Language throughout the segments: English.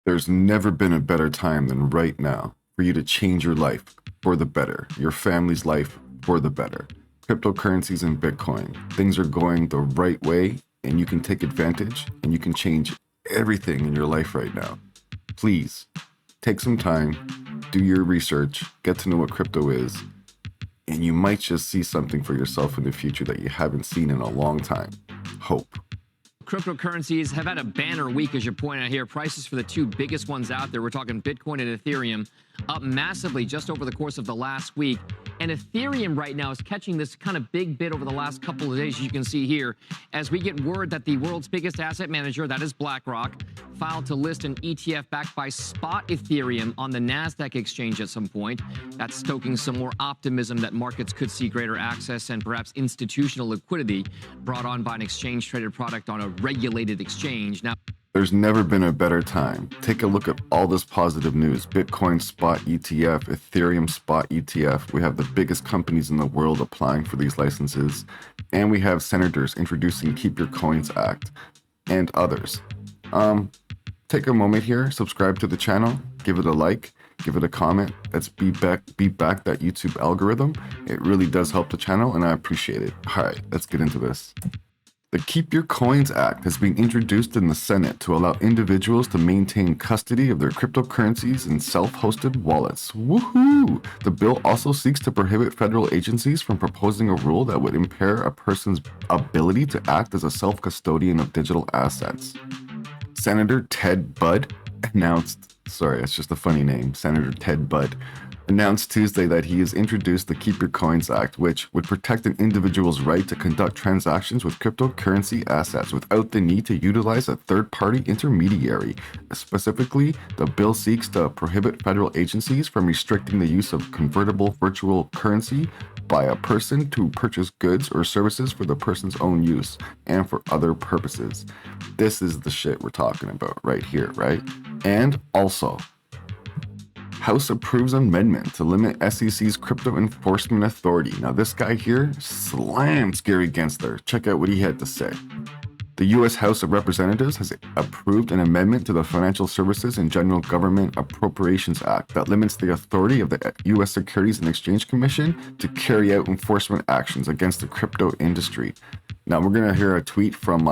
There's never been a better time than right now for you to change your life for the better, your family's life for the better. Cryptocurrencies and Bitcoin, things are going the right way, and you can take advantage and you can change everything in your life right now. Please take some time, do your research, get to know what crypto is, and you might just see something for yourself in the future that you haven't seen in a long time. Hope. Cryptocurrencies have had a banner week, as you're pointing out here. Prices for the two biggest ones out there, we're talking Bitcoin and Ethereum, up massively just over the course of the last week. And Ethereum right now is catching this kind of big bid over the last couple of days, as you can see here, as we get word that the world's biggest asset manager, that is BlackRock, filed to list an ETF backed by spot Ethereum on the NASDAQ exchange at some point. That's stoking some more optimism that markets could see greater access and perhaps institutional liquidity brought on by an exchange-traded product on a regulated exchange. Now, there's never been a better time. Take a look at all this positive news. Bitcoin spot ETF, Ethereum spot ETF. We have the biggest companies in the world applying for these licenses. And we have senators introducing Keep Your Coins Act and others. Take a moment here, subscribe to the channel, give it a like, give it a comment. Let's beat back that YouTube algorithm. It really does help the channel and I appreciate it. All right, let's get into this. The Keep Your Coins Act has been introduced in the Senate to allow individuals to maintain custody of their cryptocurrencies in self-hosted wallets. Woohoo! The bill also seeks to prohibit federal agencies from proposing a rule that would impair a person's ability to act as a self-custodian of digital assets. Senator Ted Budd announced, sorry, it's just a funny name, Senator Ted Budd, announced Tuesday that he has introduced the Keep Your Coins Act, which would protect an individual's right to conduct transactions with cryptocurrency assets without the need to utilize a third-party intermediary. Specifically, the bill seeks to prohibit federal agencies from restricting the use of convertible virtual currency by a person to purchase goods or services for the person's own use and for other purposes. This is the shit we're talking about right here, right? And also, House approves amendment to limit SEC's crypto enforcement authority. Now this guy here slams Gary Gensler. Check out what he had to say. The U.S. House of Representatives has approved an amendment to the Financial Services and General Government Appropriations Act that limits the authority of the U.S. Securities and Exchange Commission to carry out enforcement actions against the crypto industry. Now we're going to hear a tweet from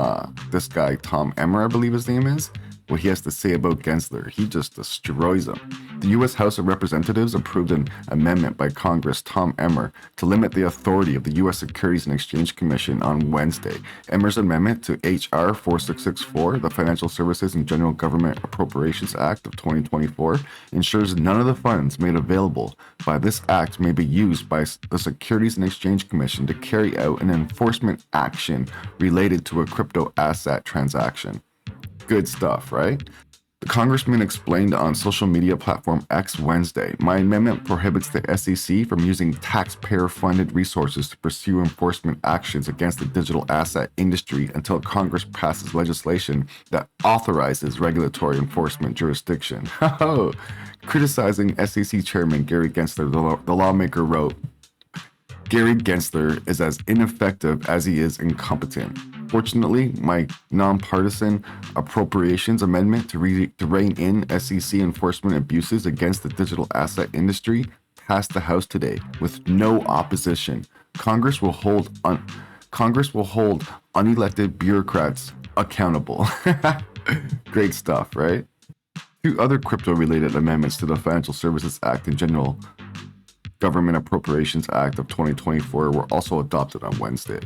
this guy, Tom Emmer, I believe his name is, what he has to say about Gensler. He just destroys him. The U.S. House of Representatives approved an amendment by Congress Tom Emmer to limit the authority of the U.S. Securities and Exchange Commission on Wednesday. Emmer's amendment to H.R. 4664, the Financial Services and General Government Appropriations Act of 2024, ensures none of the funds made available by this act may be used by the Securities and Exchange Commission to carry out an enforcement action related to a crypto asset transaction. Good stuff, right? The congressman explained on social media platform X Wednesday, my amendment prohibits the SEC from using taxpayer-funded resources to pursue enforcement actions against the digital asset industry until Congress passes legislation that authorizes regulatory enforcement jurisdiction. Criticizing SEC Chairman Gary Gensler, the lawmaker wrote, Gary Gensler is as ineffective as he is incompetent. Fortunately, my nonpartisan appropriations amendment to rein in SEC enforcement abuses against the digital asset industry passed the House today with no opposition. Congress will hold unelected bureaucrats accountable. Great stuff, right? Two other crypto-related amendments to the Financial Services Act and General Government Appropriations Act of 2024 were also adopted on Wednesday.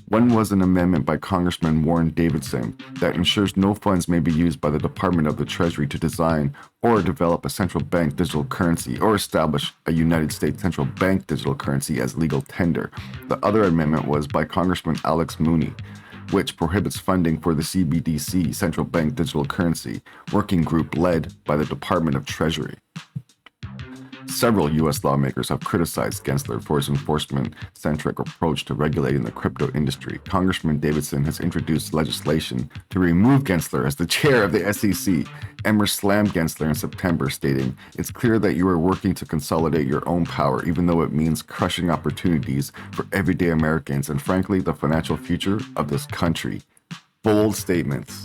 One was an amendment by Congressman Warren Davidson that ensures no funds may be used by the Department of the Treasury to design or develop a central bank digital currency or establish a United States central bank digital currency as legal tender. The other amendment was by Congressman Alex Mooney, which prohibits funding for the CBDC, Central Bank Digital Currency, working group led by the Department of Treasury. Several U.S. lawmakers have criticized Gensler for his enforcement-centric approach to regulating the crypto industry. Congressman Davidson has introduced legislation to remove Gensler as the chair of the SEC. Emmer slammed Gensler in September, stating, it's clear that you are working to consolidate your own power, even though it means crushing opportunities for everyday Americans and, frankly, the financial future of this country. Bold statements.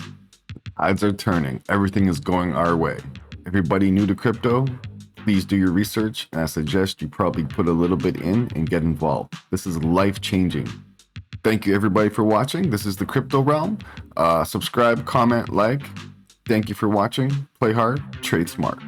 Tides are turning. Everything is going our way. Everybody new to crypto, please do your research, and I suggest you probably put a little bit in and get involved. This is life-changing. Thank you, everybody, for watching. This is the Crypto Realm. Subscribe, comment, like. Thank you for watching. Play hard, trade smart.